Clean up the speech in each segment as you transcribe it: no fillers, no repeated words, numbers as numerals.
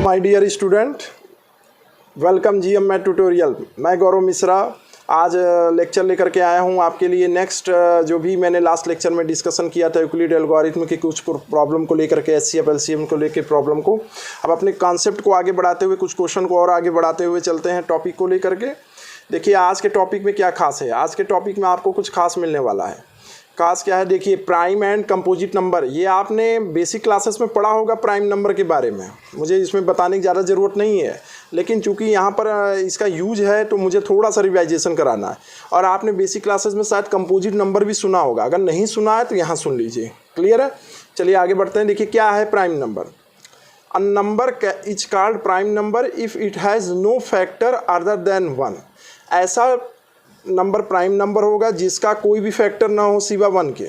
My dear student, welcome GM math tutorial. मैं गौरव मिश्रा आज lecture लेकर के आया हूं आपके लिए। नेक्स्ट जो भी मैंने लास्ट लेक्चर में डिस्कशन किया था यूक्लिड एल्गोरिथम की कुछ प्रॉब्लम को लेकर के, एचसीएफ एलसीएम को लेकर प्रॉब्लम को, अब अपने कॉन्सेप्ट को आगे बढ़ाते हुए कुछ क्वेश्चन को और आगे बढ़ाते हुए चलते हैं टॉपिक को लेकर के। देखिए आज के टॉपिक में क्या खास है। आज के टॉपिक में आपको कुछ खास मिलने वाला है। खास क्या है, देखिए प्राइम एंड कंपोजिट नंबर। ये आपने बेसिक क्लासेस में पढ़ा होगा प्राइम नंबर के बारे में, मुझे इसमें बताने की ज़्यादा ज़रूरत नहीं है, लेकिन चूंकि यहाँ पर इसका यूज है तो मुझे थोड़ा सा रिवाइजेशन कराना है। और आपने बेसिक क्लासेस में शायद कंपोजिट नंबर भी सुना होगा, अगर नहीं सुना है तो यहाँ सुन लीजिए। क्लियर है, चलिए आगे बढ़ते हैं। देखिए क्या है prime number. A number is called prime number if it has no factor other than 1। ऐसा नंबर प्राइम नंबर होगा जिसका कोई भी फैक्टर ना हो सिवा 1 के।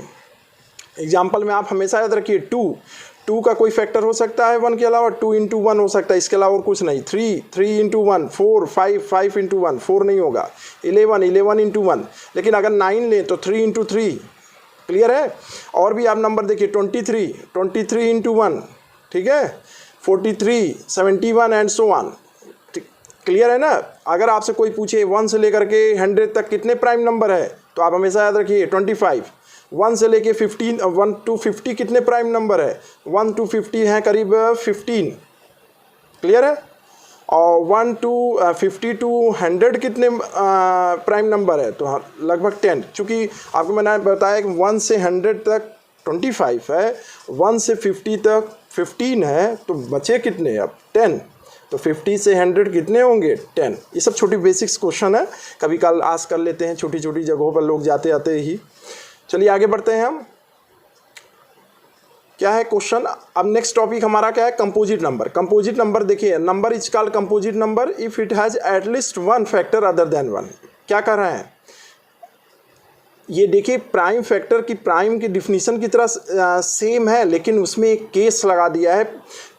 एग्जाम्पल में आप हमेशा याद रखिए, 2 का कोई फैक्टर हो सकता है 1 के अलावा, 2 × 1 हो सकता है, इसके अलावा और कुछ नहीं। 3 × 1, 4 5 × 1, 4 नहीं होगा। 11 × 1, लेकिन अगर 9 लें तो 3 × 3। क्लियर है। और भी आप नंबर देखिए, 23 × 1, ठीक है, 43 71 एंड सो ऑन। क्लियर है ना। अगर आपसे कोई पूछे 1 से लेकर के 100 तक कितने प्राइम नंबर है, तो आप हमेशा याद रखिए 25। 1 से लेके 1 to 50 कितने प्राइम नंबर है, 1 to 50 हैं करीब 15। क्लियर है। और 1 to 50 to 100 कितने प्राइम नंबर है, तो हाँ लगभग 10। चूँकि आपको मैंने बताया कि 1 से 100 तक 25 है, 1 से 50 तक 15 है, तो बचे कितने अब 10। तो 50 से 100 कितने होंगे 10। ये सब छोटी बेसिक्स क्वेश्चन है, कभी कल आस कर लेते हैं, छोटी छोटी जगहों पर लोग जाते आते ही। चलिए आगे बढ़ते हैं हम। क्या है क्वेश्चन। अब नेक्स्ट टॉपिक हमारा क्या है, कंपोजिट नंबर। कंपोजिट नंबर देखिए, number is called composite number if it has at least 1 factor other than 1। क्या कर रहे हैं ये देखिए, प्राइम फैक्टर की प्राइम की डिफिनीशन की तरह सेम है, लेकिन उसमें एक केस लगा दिया है।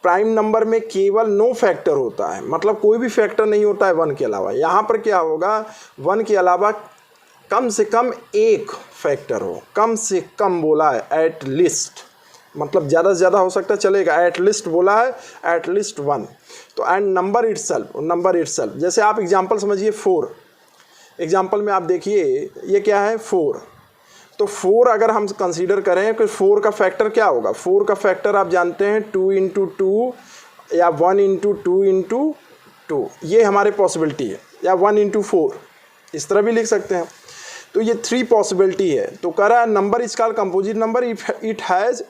प्राइम नंबर में केवल नो फैक्टर होता है, मतलब कोई भी फैक्टर नहीं होता है 1 के अलावा। यहाँ पर क्या होगा, 1 के अलावा कम से कम एक फैक्टर हो। कम से कम बोला है, एट लिस्ट, मतलब ज़्यादा से ज़्यादा हो सकता है चलेगा, एट लिस्ट बोला है, एट लिस्ट 1। तो एंड नंबर इटसेल्फ, जैसे आप एग्जाम्पल समझिए 4। एग्जाम्पल में आप देखिए ये क्या है 4। तो 4 अगर हम कंसीडर करें कि 4 का फैक्टर क्या होगा, 4 का फैक्टर आप जानते हैं 2 × 2 या 1 × 2 × 2, ये हमारे पॉसिबिलिटी है, या 1 × 4 इस तरह भी लिख सकते हैं। तो ये 3 पॉसिबिलिटी है। तो कह रहा है number is called composite number if it has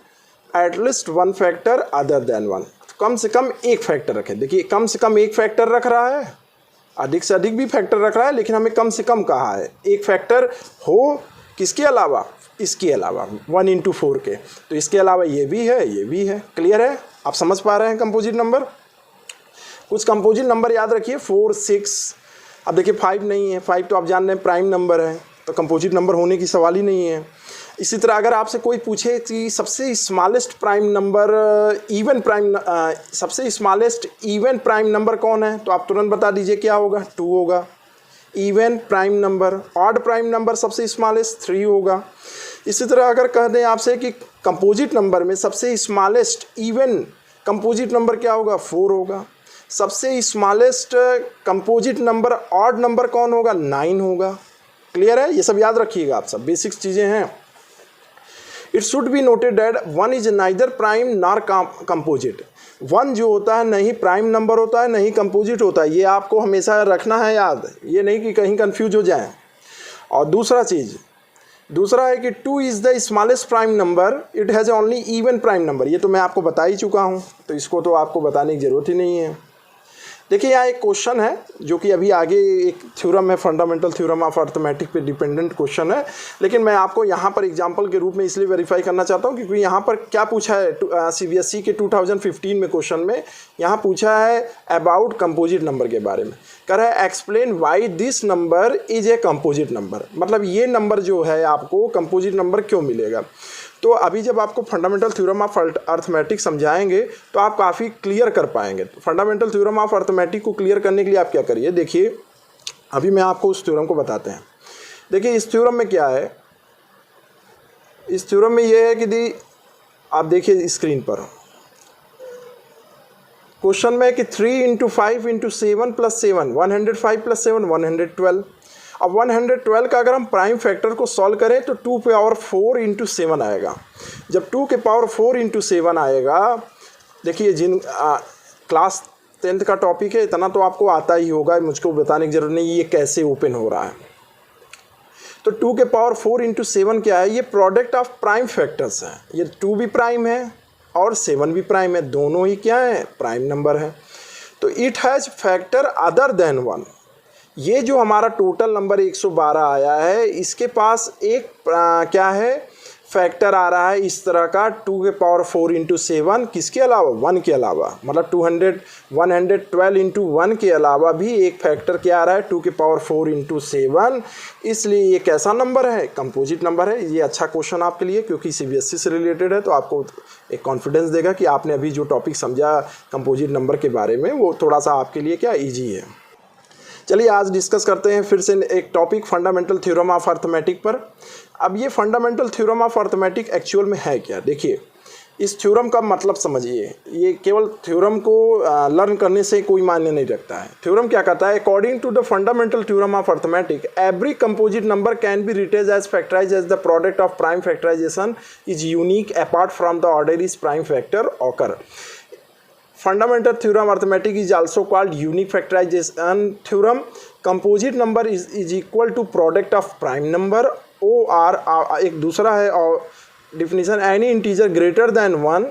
at least 1 factor other than 1। कम से कम एक फैक्टर रखे। देखिए कम से कम एक फैक्टर रख रहा है, अधिक से अधिक भी फैक्टर रख रहा है, लेकिन हमें कम से कम कहा है एक फैक्टर हो। किसके अलावा, इसके अलावा 1 × 4 के। तो इसके अलावा ये भी है, ये भी है। क्लियर है, आप समझ पा रहे हैं कंपोजिट नंबर। कुछ कंपोजिट नंबर याद रखिए 4 6। अब देखिए 5 नहीं है, 5 तो आप जान रहे हैं प्राइम नंबर है, तो कंपोजिट नंबर होने की सवाल ही नहीं है। इसी तरह अगर आपसे कोई पूछे कि सबसे स्मॉलेस्ट प्राइम नंबर सबसे स्मॉलेस्ट इवन प्राइम नंबर कौन है, तो आप तुरंत बता दीजिए क्या होगा, 2 होगा। Even prime number, odd prime number सबसे स्मॉलेस्ट 3 होगा। इसी तरह अगर कह दें आपसे कि कंपोजिट नंबर में सबसे स्मॉलेस्ट इवन कंपोजिट नंबर क्या होगा, 4 होगा। सबसे smallest composite number odd number कौन होगा, 9 होगा। क्लियर है, ये सब याद रखिएगा आप, सब बेसिक्स चीज़ें हैं। It should be noted that 1 is neither prime nor composite. 1 जो होता है नहीं प्राइम नंबर होता है, नहीं कंपोजिट होता है, ये आपको हमेशा रखना है याद, ये नहीं कि कहीं कंफ्यूज हो जाए। और दूसरा है कि 2 is the smallest prime number, it has only even prime number. ये तो मैं आपको बता ही चुका हूँ, तो इसको तो आपको बताने की ज़रूरत ही नहीं है। देखिए यहाँ एक क्वेश्चन है जो कि अभी आगे एक थ्योरम है, फंडामेंटल थ्योरम ऑफ अर्थमेटिक पे डिपेंडेंट क्वेश्चन है, लेकिन मैं आपको यहाँ पर एग्जांपल के रूप में इसलिए वेरीफाई करना चाहता हूँ क्योंकि यहाँ पर क्या पूछा है सीबीएसई के 2015 में क्वेश्चन में, यहाँ पूछा है अबाउट कंपोजिट नंबर के बारे में। कह रहा है explain why this number is a composite number, मतलब ये नंबर जो है आपको कंपोजिट नंबर क्यों मिलेगा। तो अभी जब आपको फंडामेंटल थ्योरम ऑफ अर्थमेटिक समझाएंगे तो आप काफ़ी क्लियर कर पाएंगे। तो फंडामेंटल थ्योरम ऑफ अर्थमेटिक को क्लियर करने के लिए आप क्या करिए, देखिए अभी मैं आपको उस थ्योरम को बताते हैं। देखिए इस थ्योरम में क्या है, इस थ्योरम में ये है कि आप देखिए स्क्रीन पर क्वेश्चन में है कि 3 इंटू 5 इंटू 7 प्लस 7, 105 प्लस 7 112। अब 112 का अगर हम प्राइम फैक्टर को सॉल्व करें तो 2 के पावर 4 इंटू 7 आएगा। जब 2 के पावर 4 इंटू 7 आएगा, देखिए जिन क्लास 10th का टॉपिक है, इतना तो आपको आता ही होगा, मुझको बताने की जरूरत नहीं ये कैसे ओपन हो रहा है। तो 2 के पावर 4 इंटू 7 क्या है, ये प्रोडक्ट ऑफ प्राइम फैक्टर्स है। ये 2 भी प्राइम है और 7 भी प्राइम है, दोनों ही क्या है, प्राइम नंबर है। तो it has factor other than 1। ये जो हमारा टोटल नंबर 112 आया है, इसके पास एक क्या है, फैक्टर आ रहा है इस तरह का 2 के पावर 4 इंटू 7, किसके अलावा, 1 के अलावा, मतलब 112 इंटू 1 के अलावा भी एक फैक्टर क्या आ रहा है, 2 के पावर 4 इंटू 7। इसलिए ये कैसा नंबर है, कंपोजिट नंबर है। ये अच्छा क्वेश्चन आपके लिए, क्योंकि CBSE से रिलेटेड है, तो आपको एक कॉन्फिडेंस देगा कि आपने अभी जो टॉपिक समझा कंपोजिट नंबर के बारे में, वो थोड़ा सा आपके लिए क्या ईजी है। चलिए आज डिस्कस करते हैं फिर से एक topic, fundamental theorem of arithmetic पर। अब ये fundamental theorem of arithmetic actual में है क्या, देखिए इस थ्योरम का मतलब समझिए। ये केवल थ्योरम को लर्न करने से कोई मायने नहीं रखता है। थ्योरम क्या कहता है, according to the fundamental theorem of arithmetic every composite number can be written as factorise as the product of prime factorisation is unique apart from the order is prime factor occur. Fundamental theorem arithmetic is also called unique factorization theorem. Composite number is equal to product of prime number or एक दूसरा है और definition, any integer greater than 1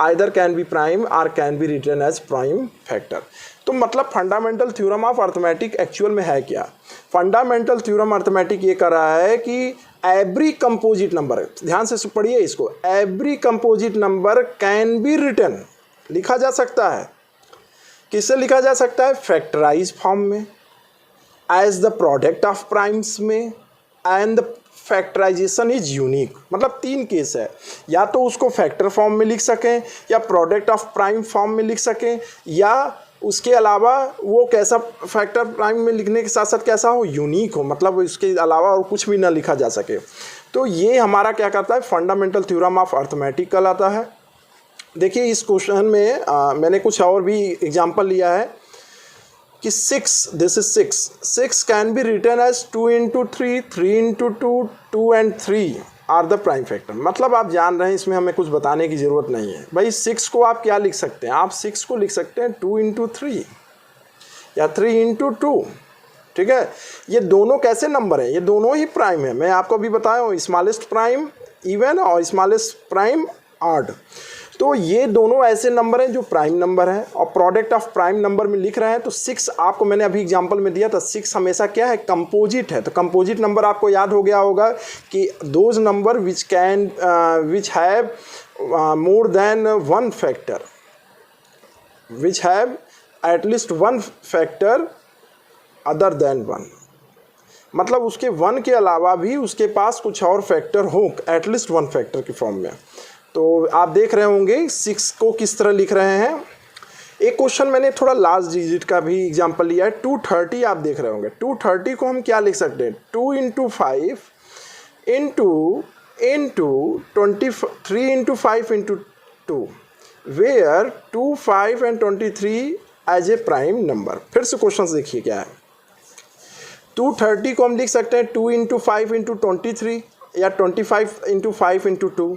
either can be prime or can be written as prime factor। तो मतलब fundamental theorem of arithmetic actual में है क्या, fundamental theorem arithmetic ये कर रहा है कि एवरी कंपोजिट नंबर, ध्यान से पढ़िए इसको, every composite number can be written, लिखा जा सकता है, किससे लिखा जा सकता है, फैक्टराइज फॉर्म में, as the product of primes में, and the factorisation is unique. मतलब 3 केस है, या तो उसको फैक्टर फॉर्म में लिख सकें, या प्रोडक्ट ऑफ प्राइम फॉर्म में लिख सकें, या उसके अलावा वो कैसा फैक्टर प्राइम में लिखने के साथ साथ कैसा हो, यूनिक हो, मतलब उसके अलावा और कुछ भी ना लिखा जा सके। तो ये हमारा क्या करता है, फंडामेंटल थ्योरम ऑफ अर्थमेटिक कहलाता है। देखिए इस क्वेश्चन में मैंने कुछ और भी एग्जांपल लिया है कि 6, this is 6 can be written as 2 into 3, 3 into 2, 2 and 3 are the prime factor. मतलब आप जान रहे हैं, इसमें हमें कुछ बताने की ज़रूरत नहीं है भाई। 6 को आप क्या लिख सकते हैं, आप 6 को लिख सकते हैं 2 इंटू 3 या 3 इंटू 2, ठीक है। ये दोनों कैसे नंबर हैं, ये दोनों ही प्राइम है। मैं आपको अभी बताया हूँ, स्मॉलेस्ट प्राइम इवन और स्मॉलेस्ट प्राइम ऑड। तो ये दोनों ऐसे नंबर हैं जो प्राइम नंबर हैं और प्रोडक्ट ऑफ प्राइम नंबर में लिख रहे हैं। तो 6 आपको मैंने अभी एग्जांपल में दिया था, 6 हमेशा क्या है, कंपोजिट है। तो कंपोजिट नंबर आपको याद हो गया होगा कि those number which have more than 1 factor, which have at least 1 factor other than 1, मतलब उसके 1 के अलावा भी उसके पास कुछ और फैक्टर हो, एटलीस्ट 1 फैक्टर की फॉर्म में। तो आप देख रहे होंगे 6 को किस तरह लिख रहे हैं। एक क्वेश्चन मैंने थोड़ा लास्ट डिजिट का भी एग्जांपल लिया है, 230 आप देख रहे होंगे। 230 को हम क्या लिख सकते हैं, 2 into 5 into 3 into 5 into 2, where 2, 5 and 23 as a prime number. फिर से क्वेश्चन देखिए क्या है, 230 को हम लिख सकते हैं 2 इंटू 5 इंटू 23 या 25 इंटू 5 इंटू 2।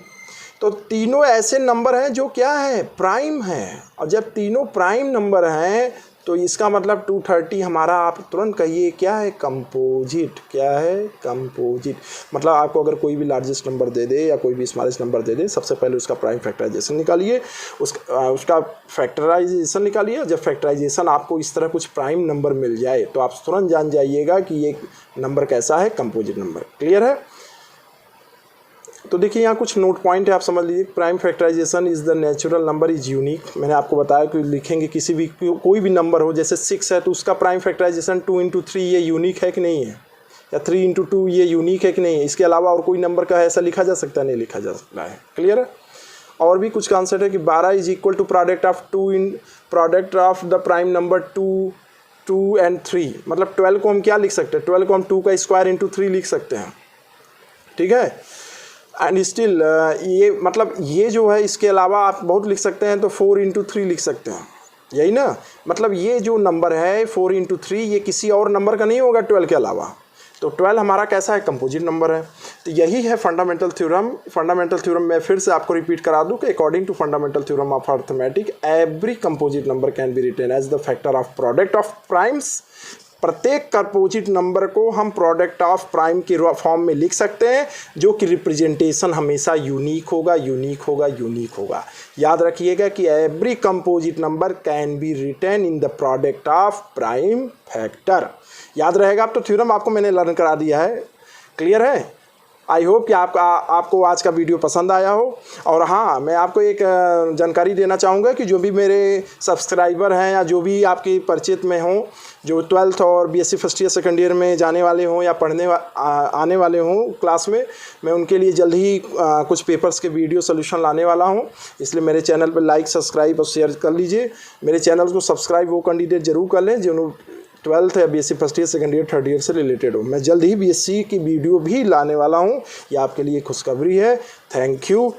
तो तीनों ऐसे नंबर हैं जो क्या है, प्राइम हैं। और जब तीनों प्राइम नंबर हैं तो इसका मतलब 230 हमारा, आप तुरंत कहिए क्या है, कंपोजिट। क्या है, कंपोजिट। मतलब आपको अगर कोई भी लार्जेस्ट नंबर दे दे या कोई भी स्मॉलेस्ट नंबर दे दे, सबसे पहले उसका प्राइम फैक्टराइजेशन निकालिए, उसका फैक्टराइजेशन निकालिए। जब फैक्टराइजेशन आपको इस तरह कुछ प्राइम नंबर मिल जाए तो आप तुरंत जान जाइएगा कि ये नंबर कैसा है, कंपोजिट नंबर। क्लियर है। तो देखिए यहाँ कुछ नोट पॉइंट है, आप समझ लीजिए। Prime factorisation is the natural number is unique. मैंने आपको बताया कि लिखेंगे किसी भी कोई भी नंबर हो, जैसे 6 है तो उसका प्राइम फैक्टराइजेशन 2 इंटू 3 ये यूनिक है कि नहीं है, या 3 इंटू 2 ये यूनिक है कि नहीं है। इसके अलावा और कोई नंबर का ऐसा लिखा जा सकता है, नहीं लिखा जा सकता है। क्लियर है। और भी कुछ कॉन्सेप्ट है कि 12 is equal to product of 2 in product of the prime number 2 and 3। मतलब 12 को हम क्या लिख सकते हैं, 12 को हम 2 का स्क्वायर इंटू 3 लिख सकते हैं, ठीक है। एंड स्टिल ये मतलब ये जो है, इसके अलावा आप बहुत लिख सकते हैं, तो 4 इंटू 3 लिख सकते हैं, यही ना, मतलब ये जो नंबर है 4 × 3 ये किसी और नंबर का नहीं होगा 12 के अलावा। तो 12 हमारा कैसा है, कंपोजिट नंबर है। तो यही है फंडामेंटल थ्योरम। फंडामेंटल थ्योरम मैं फिर से आपको रिपीट करा दूं कि according to fundamental theorem of arithmetic every composite number can be written as the factor of product of primes. प्रत्येक कंपोजिट नंबर को हम प्रोडक्ट ऑफ प्राइम के फॉर्म में लिख सकते हैं, जो कि रिप्रेजेंटेशन हमेशा यूनिक होगा, यूनिक होगा, यूनिक होगा। याद रखिएगा कि every composite number can be written in the product of prime factor. याद रहेगा। अब तो थ्योरम आपको मैंने लर्न करा दिया है, क्लियर है। आई होप कि आपको आज का वीडियो पसंद आया हो। और हाँ, मैं आपको एक जानकारी देना चाहूँगा कि जो भी मेरे सब्सक्राइबर हैं या जो भी आपके परिचित में हों, जो 12th और BSc first year second year में जाने वाले हों या आने वाले हों क्लास में, मैं उनके लिए जल्द ही कुछ पेपर्स के वीडियो सोल्यूशन लाने वाला हूं। इसलिए मेरे चैनल पर लाइक, सब्सक्राइब और शेयर कर लीजिए। मेरे चैनल को सब्सक्राइब वो कैंडिडेट जरूर कर लें जो 12th या BSc first year second year third year से रिलेटेड हो। मैं जल्द ही BSc की वीडियो भी लाने वाला हूँ, ये आपके लिए खुशखबरी है। Thank you.